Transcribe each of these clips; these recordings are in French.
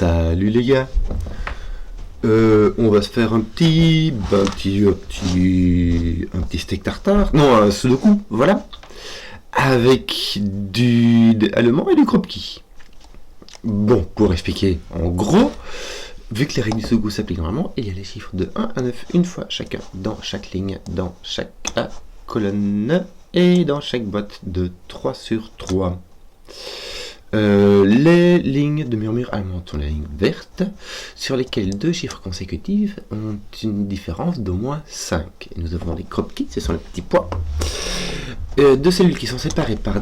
Salut les gars. On va se faire un petit steak tartare. Non, un sudoku, voilà. Avec du allemand et du kropki. Bon, pour expliquer, en gros, vu que les règles du sudoku s'appliquent normalement, il y a les chiffres de 1 à 9 une fois chacun, dans chaque ligne, dans chaque colonne et dans chaque boîte de 3 sur 3. Les lignes de murmure allemande sont les lignes vertes, sur lesquelles deux chiffres consécutifs ont une différence d'au moins 5. Et nous avons les kropki, ce sont les petits pois. Deux cellules qui sont séparées par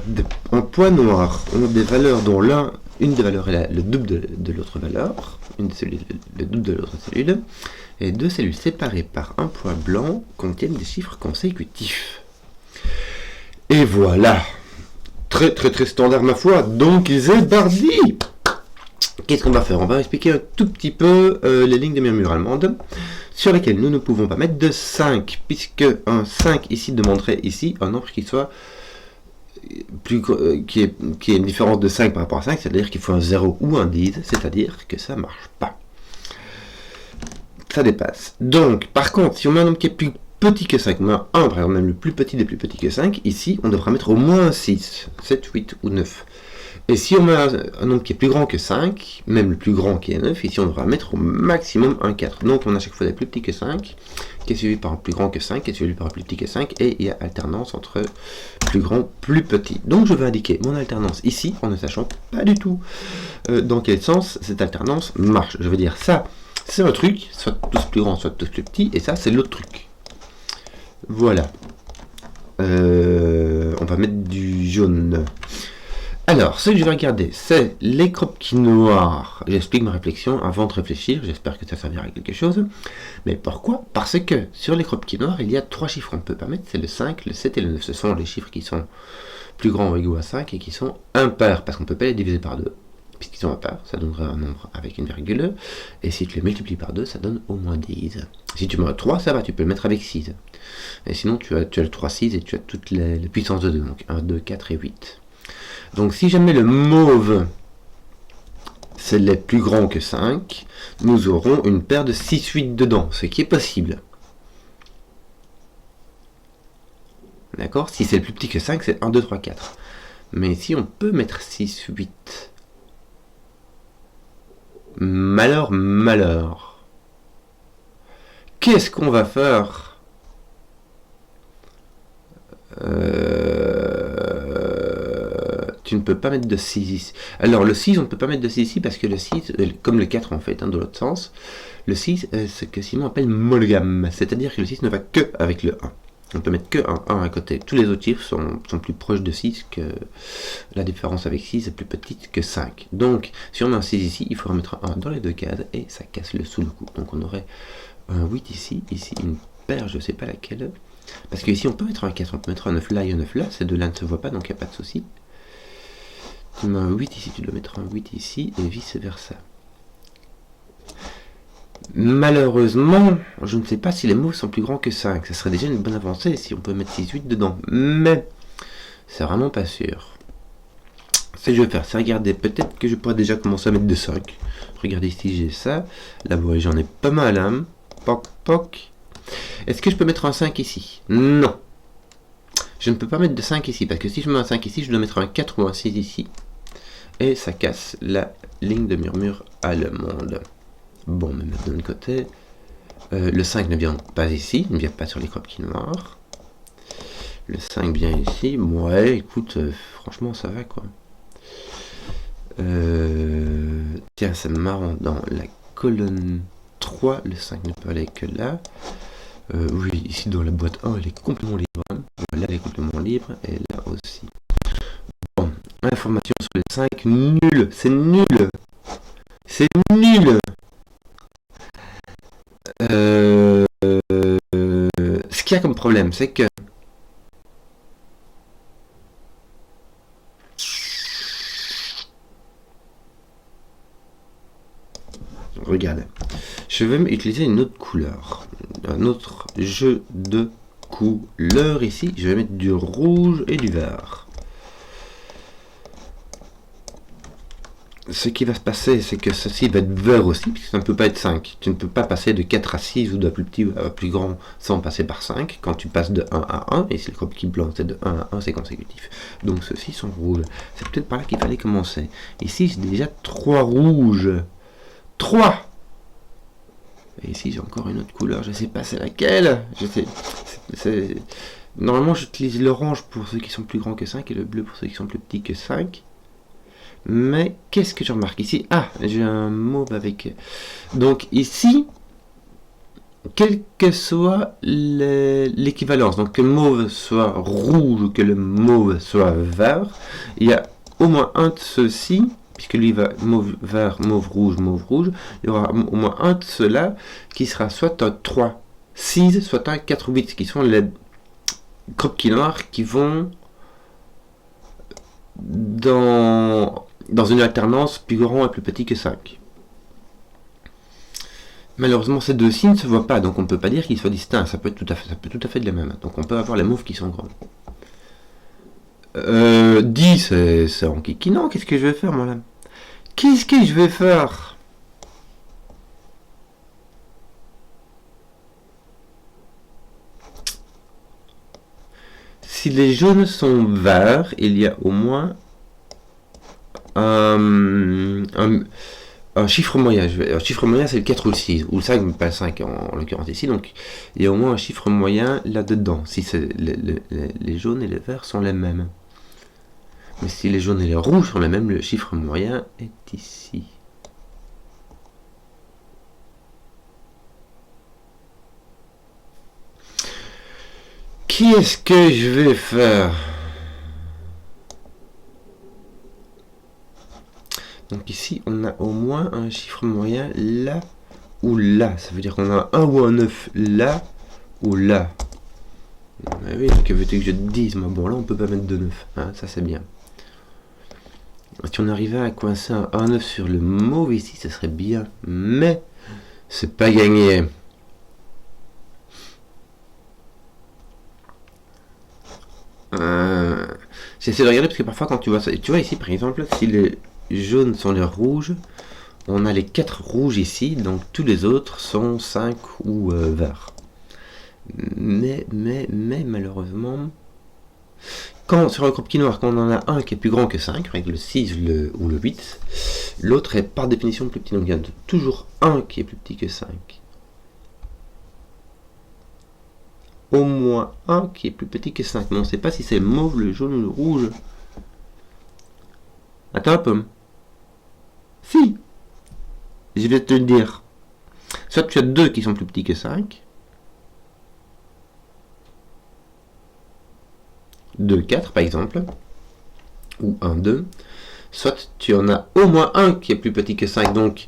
un poids noir ont des valeurs dont une des valeurs est le double de l'autre valeur, une des cellules le double de l'autre cellule, et deux cellules séparées par un poids blanc contiennent des chiffres consécutifs. Et voilà. Très standard ma foi, donc c'est parti. Qu'est-ce qu'on va faire? On va expliquer un tout petit peu les lignes de murmure allemande sur lesquelles nous ne pouvons pas mettre de 5, puisque un 5 ici demanderait ici un nombre qui soit qui ait une différence de 5 par rapport à 5, c'est-à-dire qu'il faut un 0 ou un 10, c'est-à-dire que ça marche pas. Ça dépasse. Donc, par contre, si on met un nombre qui est plus petit que 5, mais 1 par exemple, même le plus petit des plus petits que 5, ici on devra mettre au moins un 6, 7, 8 ou 9. Et si on met un nombre qui est plus grand que 5, même le plus grand qui est 9, ici on devra mettre au maximum un 4. Donc on a chaque fois des plus petits que 5, qui est suivi par un plus grand que 5, qui est suivi par un plus petit que 5, et il y a alternance entre plus grand, plus petit. Donc je vais indiquer mon alternance ici, en ne sachant pas du tout dans quel sens cette alternance marche. Je veux dire ça, c'est un truc, soit tous plus grands, soit tous plus petits, et ça c'est l'autre truc. Voilà. On va mettre du jaune. Alors, ce que je vais regarder, c'est les kropki noirs. J'explique ma réflexion avant de réfléchir. J'espère que ça servira à quelque chose. Mais pourquoi? Parce que sur les kropki noirs, il y a 3 chiffres qu'on ne peut pas mettre. C'est le 5, le 7 et le 9. Ce sont les chiffres qui sont plus grands ou égaux à 5 et qui sont impairs. Parce qu'on ne peut pas les diviser par 2. Puisqu'ils sont impairs, ça donnerait un nombre avec une virgule. Et si tu les multiplies par 2, ça donne au moins 10. Si tu mets un 3, ça va, tu peux le mettre avec 6. Et sinon, tu as le 3, 6 et tu as toutes les puissances de 2. Donc 1, 2, 4 et 8. Donc si jamais le mauve, c'est les plus grands que 5, nous aurons une paire de 6, 8 dedans, ce qui est possible. D'accord? Si c'est le plus petit que 5, c'est 1, 2, 3, 4. Mais ici, on peut mettre 6, 8. Malheur. Qu'est-ce qu'on va faire? Tu ne peux pas mettre de 6 ici. Alors le 6, on ne peut pas mettre de 6 ici parce que le 6, comme le 4 en fait, dans l'autre sens, le 6, c'est ce que Simon appelle monogame. C'est-à-dire que le 6 ne va que avec le 1. On peut mettre que un 1 à côté. Tous les autres chiffres sont plus proches de 6 que la différence avec 6 est plus petite que 5. Donc, si on met un 6 ici, il faudra mettre un 1 dans les deux cases et ça casse le sudoku. Donc on aurait un 8 ici une paire, je ne sais pas laquelle. Parce qu'ici on peut mettre un 4, on peut mettre un 9 là et un 9 là. Ces deux-là ne se voient pas, donc il n'y a pas de souci. Tu mets un 8 ici, tu dois mettre un 8 ici et vice versa. Malheureusement, je ne sais pas si les mots sont plus grands que 5. Ça serait déjà une bonne avancée si on peut mettre 6, 8 dedans. Mais c'est vraiment pas sûr. Ce que je vais faire, c'est regarder. Peut-être que je pourrais déjà commencer à mettre de 5. Regardez ici, j'ai ça. Là, vous voyez, j'en ai pas mal. Hein. Poc. Est-ce que je peux mettre un 5 ici? Non. Je ne peux pas mettre de 5 ici. Parce que si je mets un 5 ici, je dois mettre un 4 ou un 6 ici. Et ça casse la ligne de murmure allemande. Bon, mais mettre de l'autre côté. Le 5 ne vient pas ici, il ne vient pas sur les kropki noirs. Le 5 vient ici. Ouais, écoute, franchement, ça va quoi. Tiens, c'est marrant. Dans la colonne 3, le 5 ne peut aller que là. Oui, ici dans la boîte 1, elle est complètement libre. Là, elle est complètement libre. Et là aussi. Bon, information sur le 5. Nul. C'est nul. C'est nul. Ce qu'il y a comme problème, c'est que regardez, je vais utiliser une autre couleur, un autre jeu de couleurs ici. Je vais mettre du rouge et du vert. ce qui va se passer, c'est que ceci va être vert aussi, puisque ça ne peut pas être 5. Tu ne peux pas passer de 4 à 6 ou de plus petit à plus grand sans passer par 5. Quand tu passes de 1 à 1, et si le croquis blanc c'est de 1 à 1, c'est consécutif. Donc ceux-ci sont rouges. C'est peut-être par là qu'il fallait commencer. Ici, j'ai déjà 3 rouges. 3. Et ici, j'ai encore une autre couleur. Je ne sais pas c'est laquelle. Normalement, j'utilise l'orange pour ceux qui sont plus grands que 5 et le bleu pour ceux qui sont plus petits que 5. Mais qu'est-ce que je remarque ici? Ah, j'ai un mauve avec... Donc ici, quelle que soit l'équivalence, donc que le mauve soit rouge ou que le mauve soit vert, il y a au moins un de ceux-ci, puisque lui va mauve vert, mauve rouge, il y aura au moins un de ceux-là qui sera soit un 3, 6, soit un 4 ou 8, qui sont les croquis noirs qui vont dans une alternance plus grand et plus petit que 5. Malheureusement, ces deux-ci ne se voient pas, donc on ne peut pas dire qu'ils soient distincts. Ça peut tout à fait de la même. Donc on peut avoir les mauves qui sont grands. 10, c'est en kikinant. Qu'est-ce que je vais faire, moi, là? Qu'est-ce que je vais faire? Si les jaunes sont verts, il y a au moins un chiffre moyen. Un chiffre moyen, c'est le 4 ou le 6, ou le 5, mais pas le 5 en l'occurrence ici. Donc, il y a au moins un chiffre moyen là-dedans, si les jaunes et les verts sont les mêmes. Mais si les jaunes et les rouges sont les mêmes, le chiffre moyen est ici. Qu'est-ce que je vais faire? Donc ici, on a au moins un chiffre moyen là ou là. Ça veut dire qu'on a un ou un 9 là ou là. Mais oui, que veux-tu que je te dise? Mais bon, là, on peut pas mettre de 9. Hein, ça, c'est bien. Si on arrivait à coincer un 9 sur le mauve ici, ça serait bien. Mais c'est pas gagné. J'essaie de regarder parce que parfois, quand tu vois ça, tu vois ici, par exemple, si les jaunes sont les rouges, on a les 4 rouges ici, donc tous les autres sont 5 ou verts. Mais malheureusement, quand sur le croquis noir, quand on en a un qui est plus grand que 5, avec le 6 ou le 8, l'autre est par définition plus petit. Donc il y a toujours un qui est plus petit que 5. Au moins un qui est plus petit que 5. Mais on ne sait pas si c'est le mauve, le jaune ou le rouge. Attends un peu. Si, je vais te le dire. Soit tu as 2 qui sont plus petits que 5. 2, 4 par exemple. Ou 1, 2. Soit tu en as au moins un qui est plus petit que 5. Donc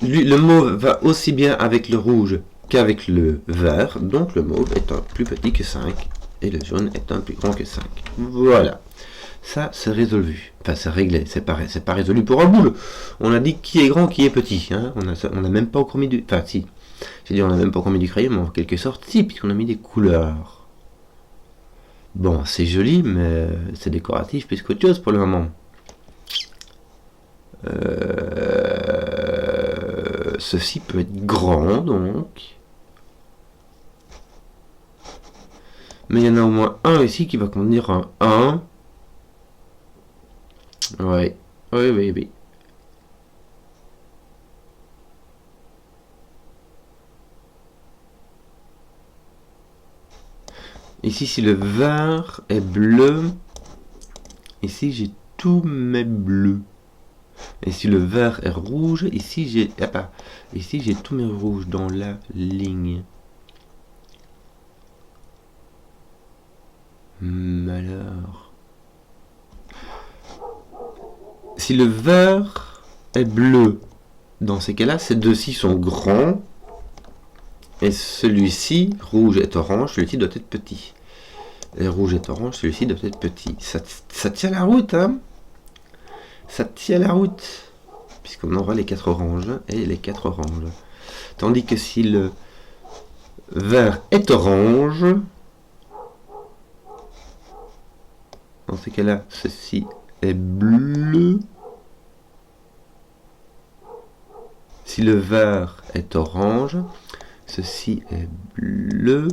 le mauve va aussi bien avec le rouge qu'avec le vert. Donc le mauve est un plus petit que 5. Et le jaune est un plus grand que 5. Voilà. Ça, c'est résolu. Enfin, c'est réglé. C'est pas résolu pour un boule. On a dit qui est grand, qui est petit. Hein. On a même pas encore mis du... Enfin, si. J'ai dit on a même pas encore mis du crayon, mais en quelque sorte, si, puisqu'on a mis des couleurs. Bon, c'est joli, mais c'est décoratif plus qu'autre chose pour le moment. Ceci peut être grand, donc. Mais il y en a au moins un ici qui va contenir un 1. Ouais. Oui. Ici, si le vert est bleu, ici j'ai tous mes bleus. Et si le vert est rouge, ici j'ai tous mes rouges dans la ligne. Malheur. Si le vert est bleu, dans ces cas-là, ces deux-ci sont grands. Et celui-ci, rouge est orange, celui-ci doit être petit. Et rouge est orange, celui-ci doit être petit. Ça tient la route, hein? Ça tient la route. Puisqu'on aura les 4 oranges et les 4 oranges. Tandis que si le vert est orange, dans ces cas-là, ceci est bleu. si le vert est orange, ceci est bleu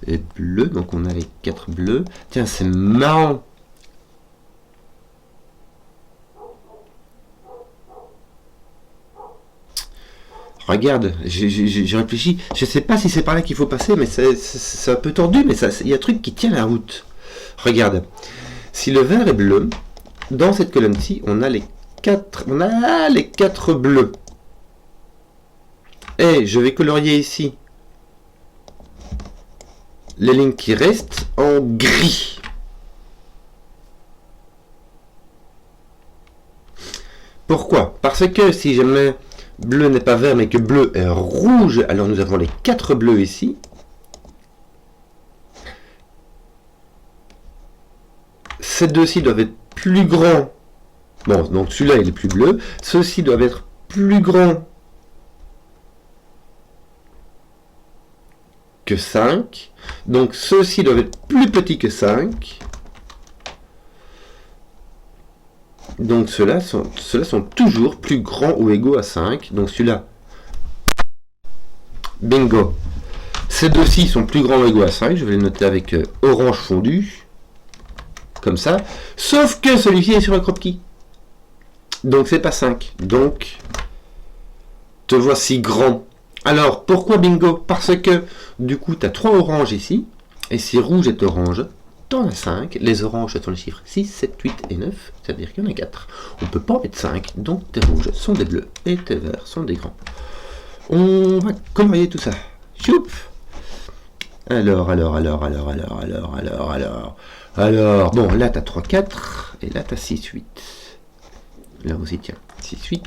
et bleu, donc on a les 4 bleus. Tiens, c'est marrant. Regarde, j'ai réfléchi. Je sais pas si c'est par là qu'il faut passer, mais c'est un peu tordu, mais il y a un truc qui tient la route. Regarde, si le vert est bleu, dans cette colonne-ci, on a les 4 bleus. Et je vais colorier ici les lignes qui restent en gris. Pourquoi? Parce que si jamais bleu n'est pas vert mais que bleu est rouge, alors nous avons les 4 bleus ici. Ces deux-ci doivent être plus grands. Bon, donc celui-là il est plus bleu. Ceux-ci doivent être plus grands que 5. Donc ceux-ci doivent être plus petits que 5. Donc ceux-là sont toujours plus grands ou égaux à 5. Donc celui-là, bingo. Ces deux-ci sont plus grands ou égaux à 5. Je vais les noter avec orange fondu. Comme ça. Sauf que celui-ci est sur un croquis. Donc c'est pas 5. Donc, te voici grand. Alors, pourquoi bingo? Parce que, du coup, tu as 3 oranges ici. Et si rouge est orange, t'en as 5. Les oranges sont les chiffres 6, 7, 8 et 9. C'est-à-dire qu'il y en a 4. On ne peut pas en mettre 5. Donc, tes rouges sont des bleus et tes verts sont des grands. On va colorier tout ça. Choup! Alors, bon, là, tu as 3, 4. Et là, tu as 6, 8. Là aussi, tiens, 6, 8.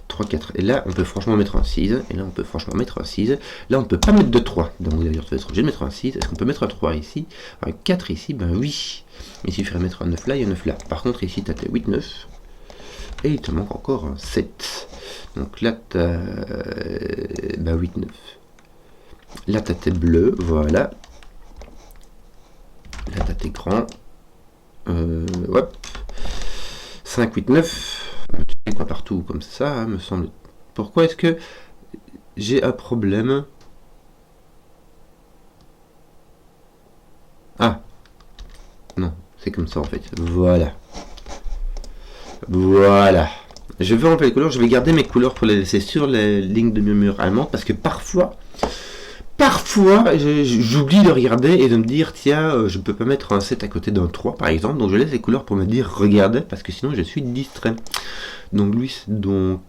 3, 4. Et là, on peut franchement mettre un 6. Et là, on peut franchement mettre un 6. Là, on ne peut pas mettre de 3. Donc, vous allez être obligé de mettre un 6. Est-ce qu'on peut mettre un 3 ici? Un 4 ici? Ben oui. Il suffirait de mettre un 9 là et un 9 là. Par contre, ici, tu as tes 8, 9. Et il te manque encore un 7. Donc là, tu as... Ben 8, 9. Là, tu as tes bleus. Voilà. Là, tu as tes grands. Hop. 5, 8, 9. Pas partout comme ça, hein, me semble. Pourquoi est-ce que j'ai un problème? Ah non, c'est comme ça en fait. Voilà. Voilà. Je vais enlever les couleurs, je vais garder mes couleurs pour les laisser sur les lignes de murmure allemande parce que parfois j'oublie de regarder et de me dire tiens, je peux pas mettre un 7 à côté d'un 3 par exemple, donc je laisse les couleurs pour me dire regardez parce que sinon je suis distrait. Donc lui c'est donc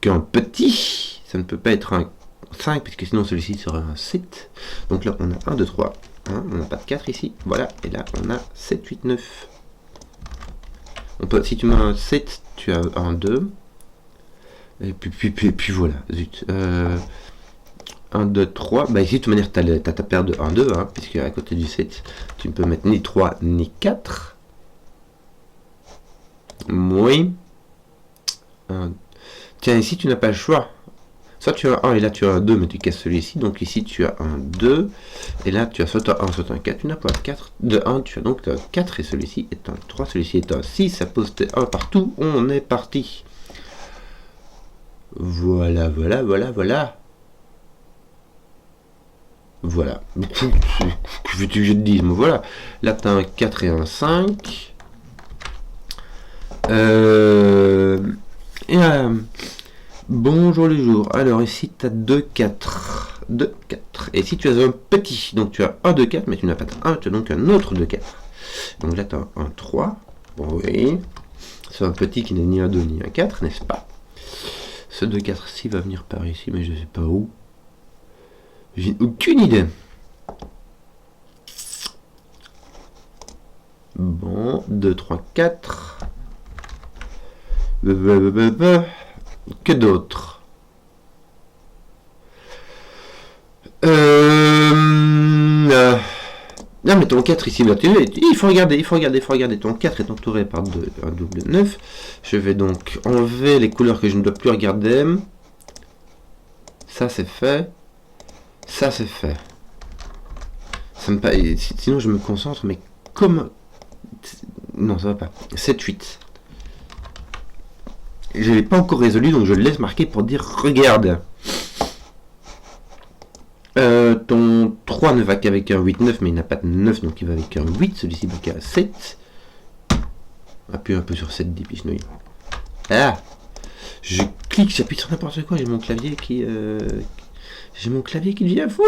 un petit, ça ne peut pas être un 5 puisque sinon celui-ci serait un 7. Donc là on a 1, 2, 3, hein, on n'a pas de 4 ici, voilà, et là on a 7, 8, 9. On peut, si tu mets un 7, tu as un 2. Et puis voilà, zut. 1, 2, 3. Bah ici, de toute manière, tu as ta paire de 1, 2, hein, puisque à côté du 7, tu ne peux mettre ni 3 ni 4. Oui. Tiens, ici, tu n'as pas le choix. Soit tu as 1 et là tu as un 2, mais tu casses celui-ci. Donc ici, tu as un 2. Et là, tu as soit un 1, soit un 4. Tu n'as pas de 4. De 1, tu as donc un 4. Et celui-ci est un 3. Celui-ci est un 6. Ça pose tes 1 partout. On est parti. Voilà. Voilà. Que veux-tu que je te dise? Voilà. Là, tu as un 4 et un 5. Bonjour les jours. Alors, ici, tu as 2, 4. 2, 4. Et si tu as un petit, donc tu as un 2, 4, mais tu n'as pas de 1, tu as donc un autre 2, 4. Donc là, tu as un 3. Bon, oui. C'est un petit qui n'est ni un 2 ni un 4, n'est-ce pas? Ce 2, 4-ci va venir par ici, mais je ne sais pas où. J'ai aucune idée. Bon, 2, 3, 4. Que d'autres? Non mais ton 4 ici, il faut regarder, ton 4 est entouré par un double 9. Je vais donc enlever les couleurs que je ne dois plus regarder. Ça c'est fait. Ça c'est fait. Ça me sinon je me concentre, mais comme... Non, ça va pas. 7, 8. je l'ai pas encore résolu, donc je le laisse marquer pour dire regarde. Ton 3 ne va qu'avec un 8-9, mais il n'a pas de 9, donc il va avec un 8. Celui-ci va qu'à 7. Appuie un peu sur 7, dit Pichenouille. Ah, je clique, j'appuie sur n'importe quoi, j'ai mon clavier qui devient fou.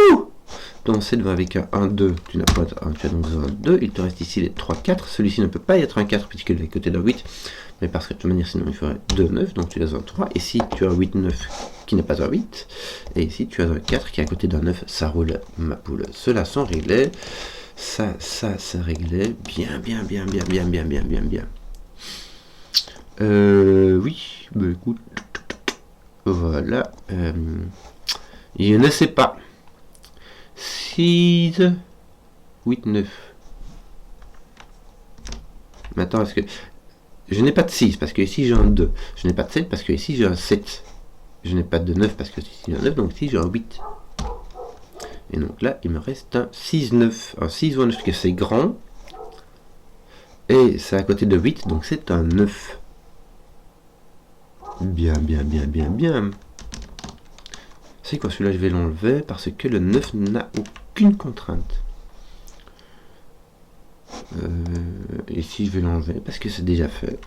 Ton 7 va avec un 1-2, tu n'as pas un, tu as donc un 2, il te reste ici les 3-4, celui-ci ne peut pas être un 4 puisqu'il est à côté d'un 8, mais parce que de toute manière sinon il ferait 2-9, donc tu as un 3, ici tu as un 8-9 qui n'est pas un 8, et ici tu as un 4 qui est à côté d'un 9, ça roule ma poule. Ceux-là sont réglés, ça c'est réglé, bien. Oui, bah écoute, voilà, je ne sais pas. 6, 8, 9. Maintenant, est-ce que... Je n'ai pas de 6 parce que ici j'ai un 2. Je n'ai pas de 7 parce que ici j'ai un 7. Je n'ai pas de 9 parce que ici j'ai un 9, donc ici j'ai un 8. Et donc là, il me reste un 6, 9. Un 6 ou un 9 parce que c'est grand. Et c'est à côté de 8, donc c'est un 9. Bien. C'est quoi celui-là, je vais l'enlever parce que le 9 n'a aucune contrainte. Ici je vais l'enlever parce que c'est déjà fait.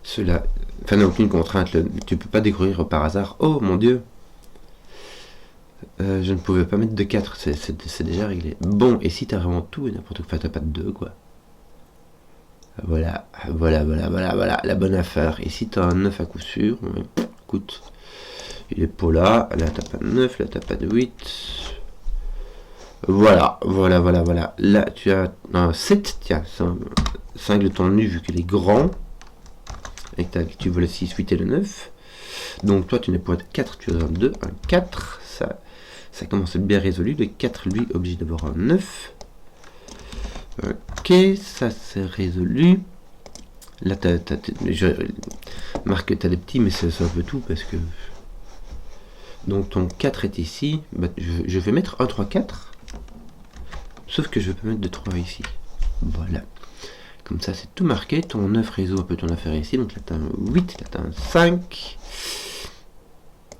Cela, enfin n'a aucune contrainte, tu peux pas découvrir par hasard. Oh mon dieu, je ne pouvais pas mettre de 4, c'est déjà réglé. Bon, et si t'as vraiment tout et n'importe quoi, t'as pas de 2 quoi. Voilà, la bonne affaire. Ici t'as un 9 à coup sûr, mais, écoute, il est pas là t'as pas de 9, là t'as pas de 8. Voilà. Là tu as un 7, tiens, 5 de ton nu vu qu'il est grand. Et que tu veux le 6, 8 et le 9. Donc toi tu n'es pas de 4, tu as un 2, un 4. Ça commence à être bien résolu. Le 4 lui obligé d'avoir un 9. Ok, ça c'est résolu. Là je marque que tu as des petits, mais c'est un peu tout parce que... Donc ton 4 est ici. Bah, je vais mettre un 3, 4. Sauf que je vais pas mettre de 3 ici. Voilà. Comme ça, c'est tout marqué. Ton 9 réseau un peu ton affaire ici. Donc là, tu as un 8, là, tu as un 5.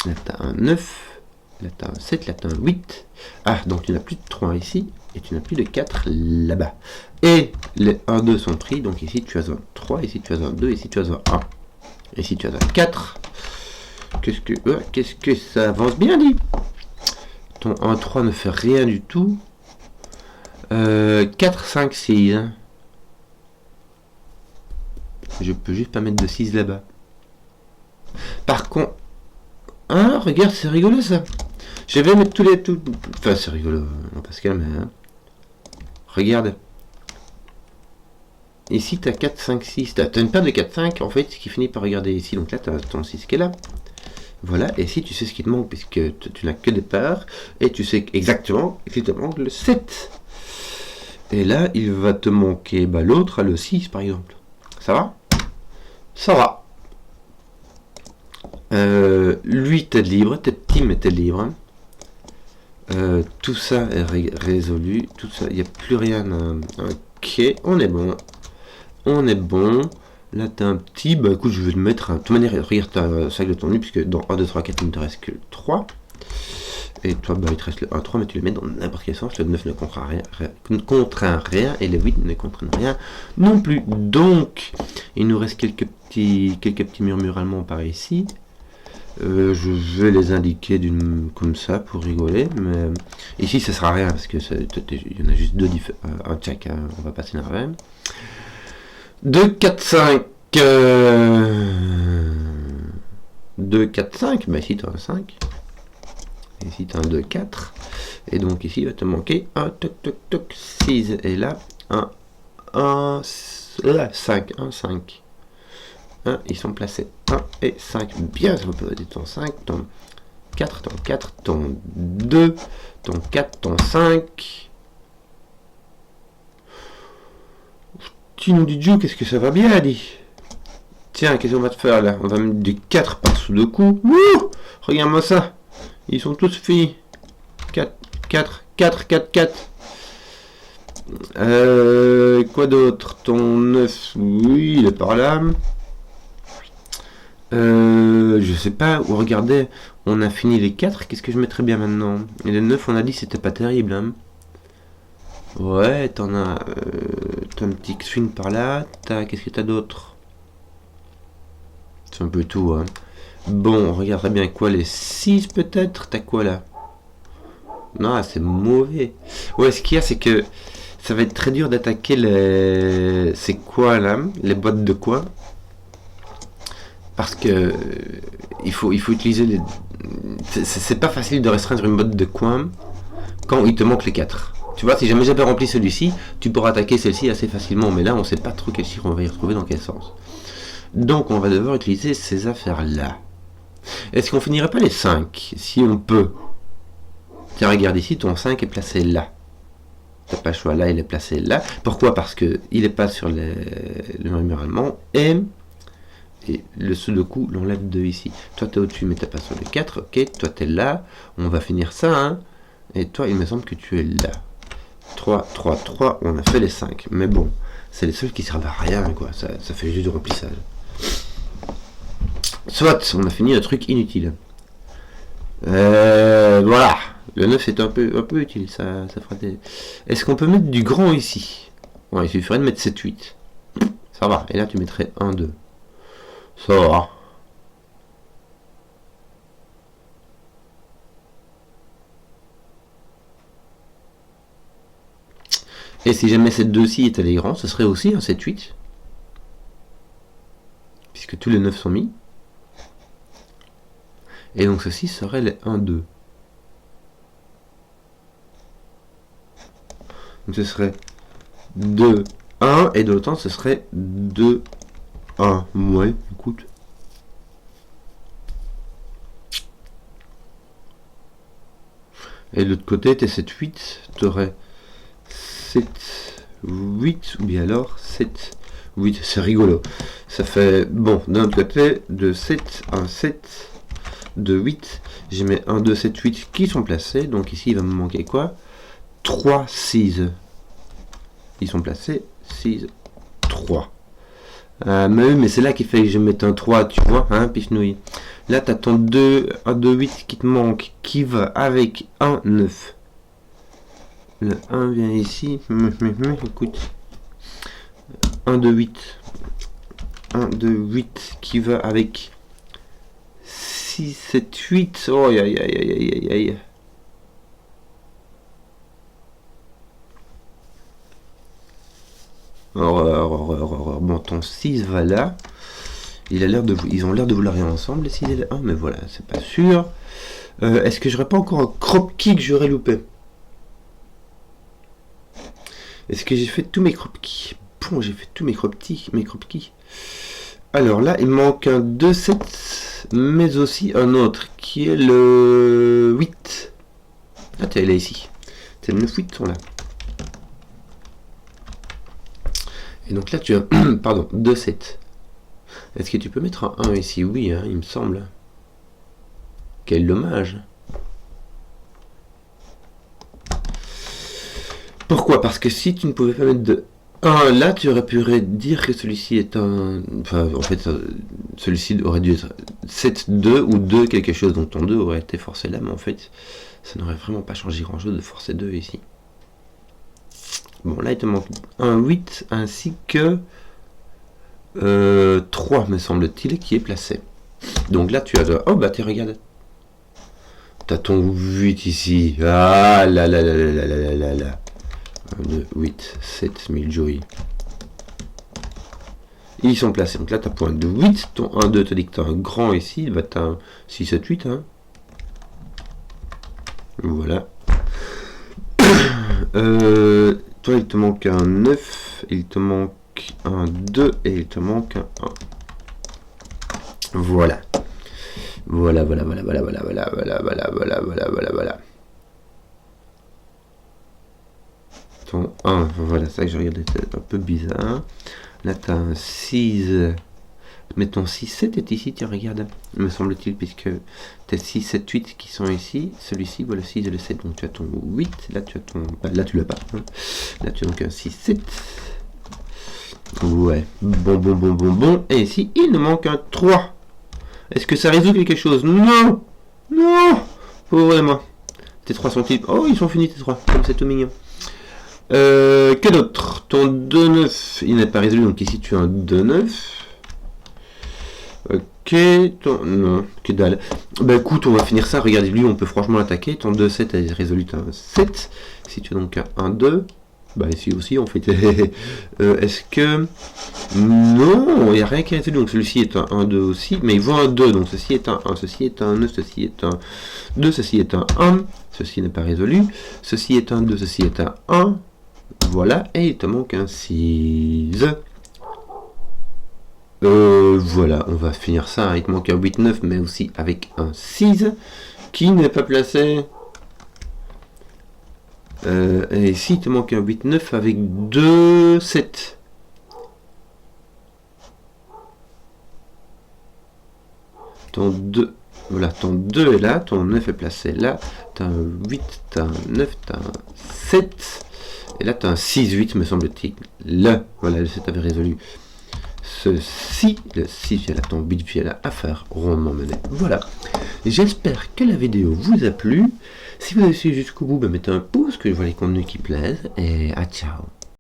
Là, tu as un 9. Là, tu as un 7, là, tu as un 8. Ah, donc tu n'as plus de 3 ici. Et tu n'as plus de 4 là-bas. Et les 1, 2 sont pris. Donc ici, tu as un 3. Ici, tu as un 2. Ici, tu as un 1. Ici, tu as un 4. Qu'est-ce que ça avance bien, dit. Ton 1, 3 ne fait rien du tout. 4, 5, 6. Hein. Je peux juste pas mettre de 6 là-bas. Par contre... Ah, regarde, c'est rigolo ça. Je vais mettre tous les... Enfin, c'est rigolo, on va se calmer. Hein. Regarde. Ici, tu as 4, 5, 6. Tu as une paire de 4, 5, en fait, qui finit par regarder ici. Donc là, tu as ton 6 qui est là. Voilà, et ici, tu sais ce qui te manque, puisque tu n'as que des paires. Et tu sais exactement qu'il te manque le 7. Et là, il va te manquer l'autre, le 6, par exemple. Ça va? Ça va. Lui, t'es libre, t'es petit, mais t'es libre. Tout ça est résolu. Tout ça, il n'y a plus rien. Ok, on est bon. Là, t'as un petit. Bah écoute, je vais le mettre. De toute manière, regarde ta sac de ton nu, puisque dans 1, 2, 3, 4, il ne te reste que 3. Et toi, il te reste le 1, 3, mais tu le mets dans n'importe quel sens. Le 9 ne contraint rien, et le 8 ne contraint rien non plus. Donc, il nous reste quelques petits murmures allemands par ici. Je vais les indiquer comme ça pour rigoler, mais ici ça sera rien parce que il y en a juste deux un check, hein, on va pas s'énerver. 2, 4, 5. 2, 4, 5. Bah ici tu as un 5. Ici tu as un 2, 4. Et donc ici il va te manquer un 6. Et là, 5. 1, 5. Ils sont placés 1 et 5. Bien, ça va peut être ton 5, ton 4, ton 2, ton 4, ton 5. Tu nous dis, Joe, qu'est-ce que ça va bien, dit. Tiens, qu'est-ce qu'on va te faire là? On va mettre des 4 par sous deux coups. Wouh! Regarde-moi ça. Ils sont tous finis. 4. Quoi d'autre? Ton 9, oui, il est par là. Je sais pas, regardez, on a fini les 4, qu'est-ce que je mettrais bien maintenant? Et les 9, on a dit c'était pas terrible, hein. Ouais, t'as un petit swing par là, qu'est-ce que t'as d'autre? C'est un peu tout, hein. Bon, on regarderait bien quoi, les 6 peut-être? T'as quoi là? Non, c'est mauvais. Ouais, ce qu'il y a, c'est que ça va être très dur d'attaquer les... C'est quoi là? Les boîtes de quoi? Parce que il faut utiliser les... C'est pas facile de restreindre une boîte de coin quand il te manque les 4. Tu vois, si jamais j'avais rempli celui-ci, tu pourras attaquer celle-ci assez facilement. Mais là, on sait pas trop quel chiffre on va y retrouver dans quel sens. Donc, on va devoir utiliser ces affaires-là. Est-ce qu'on finirait pas les 5? Si on peut. Tiens, regarde ici, ton 5 est placé là. T'as pas le choix, là, il est placé là. Pourquoi? Parce que il est pas sur le numéro allemand. Et le sudoku l'enlève de ici. Toi, t'es au-dessus, mais t'as pas sur le 4. Ok, toi, t'es là. On va finir ça, hein. Et toi, il me semble que tu es là. 3, 3, 3, on a fait les 5. Mais bon, c'est les seuls qui servent à rien, quoi. Ça fait juste du remplissage. Soit, on a fini un truc inutile. Voilà. Le 9 c'est un peu utile, ça fera des... Est-ce qu'on peut mettre du grand ici? Ouais, il suffirait de mettre 7, 8. Ça va. Et là, tu mettrais 1, 2. Ça va. Et si jamais cette 2-ci était les grands, ce serait aussi un 7, 8. Puisque tous les 9 sont mis. Et donc ceci serait les 1, 2. Donc ce serait 2, 1, et de l'autre temps ce serait 2, 1. Ouais, écoute. Et de l'autre côté, t'es 7, 8, t'aurais 7, 8, ou bien alors 7, 8. C'est rigolo. Ça fait, bon, d'un autre côté, de 7, 1, 7, 2, 8. J'ai mes 1, 2, 7, 8 qui sont placés. Donc ici, il va me manquer quoi? 3, 6. Ils sont placés. 6, 3. Mais c'est là qu'il fait que je mette un 3, tu vois, hein, pifnouille. Là, tu as ton 2, 1, 2, 8 qui te manque, qui va avec 1, 9. Le 1 vient ici. Écoute. 1, 2, 8. 1, 2, 8 qui va avec 6, 7, 8. Oh, aïe, aïe, aïe, aïe, aïe. Horreur. Bon, ton 6 va là. Ils ont l'air de vouloir rien ensemble, les 6 et les 1, mais voilà, c'est pas sûr. Est-ce que j'aurais pas encore un crop key que j'aurais loupé? Est-ce que j'ai fait tous mes crop keys? Bon, j'ai fait tous mes crop keys. Alors là, il manque un 2, 7, mais aussi un autre, qui est le 8. Ah, tiens, il est ici. C'est le 9, 8 sont là. Et donc là, tu as, pardon, 2, 7. Est-ce que tu peux mettre un 1 ici? Oui, hein, il me semble. Quel dommage. Pourquoi? Parce que si tu ne pouvais pas mettre de 1 là, tu aurais pu dire que celui-ci est un... Enfin, en fait, celui-ci aurait dû être 7, 2 ou 2 quelque chose. Donc ton 2 aurait été forcé là, mais en fait, ça n'aurait vraiment pas changé grand-chose de forcer 2 ici. Bon, là, il te manque un 8 ainsi que 3, me semble-t-il, qui est placé. Donc là, tu as de... Oh, bah, tu regardes. T'as ton 8 ici. Ah là là là là là là là. 1, 2, 8, 7, 1000 joy. Ils sont placés. Donc là, tu as point de 8. Ton 1, 2 te dit que tu as un grand ici. Bah, tu as un 6, 7, 8. Hein. Voilà. Toi, il te manque un 9. Il te manque un 2. Et il te manque un 1. Voilà. Voilà. Ton 1, voilà, ça que je regardais, c'est un peu bizarre. Là, tu as un 6. Mais ton 6, 7 est ici, tiens, regarde. Me semble-t-il, puisque tu as 6, 7, 8 qui sont ici. Celui-ci, voilà, 6 et le 7. Donc tu as ton 8. Là, tu as ton... Bah, là, tu l'as pas. Hein. Là, tu as donc un 6, 7. Ouais. Bon. Et ici, il nous manque un 3. Est-ce que ça résout quelque chose? Non. Non. Pauvre moi. Tes 3 sont types. Oh, ils sont finis tes 3. Comme c'est tout mignon. Que d'autre? Ton 2-9, il n'est pas résolu, donc ici tu as un 2-9. Ok, ton... Non, que dalle. Bah écoute, on va finir ça. Regardez, lui, on peut franchement l'attaquer. Ton 2-7 est résolu, tu as un 7. Si tu as donc un 1-2, bah ici aussi, on fait... Est-ce que... Non, il n'y a rien qui est résolu. Donc celui-ci est un 1-2 aussi, mais il vaut un 2. Donc ceci est un 1, ceci est un 9, ceci est un 2, ceci est un 1. Ceci n'est pas résolu. Ceci est un 2, ceci est un 1. Voilà, et il te manque un 6. Voilà, on va finir ça. Il te manque un 8-9, mais aussi avec un 6 qui n'est pas placé. Et ici, il te manque un 8-9 avec 2-7. Ton 2, voilà, ton 2 est là, ton 9 est placé là. Tu as un 8, tu as un 9, tu as un 7. Et là, tu as un 6-8, me semble-t-il. Là, voilà, le 7 avait résolu. Ceci, le 6 via la tombe, 8 via la affaire rondement menée. Voilà. J'espère que la vidéo vous a plu. Si vous avez suivi jusqu'au bout, mettez un pouce, que je vois les contenus qui plaisent. Et à ciao.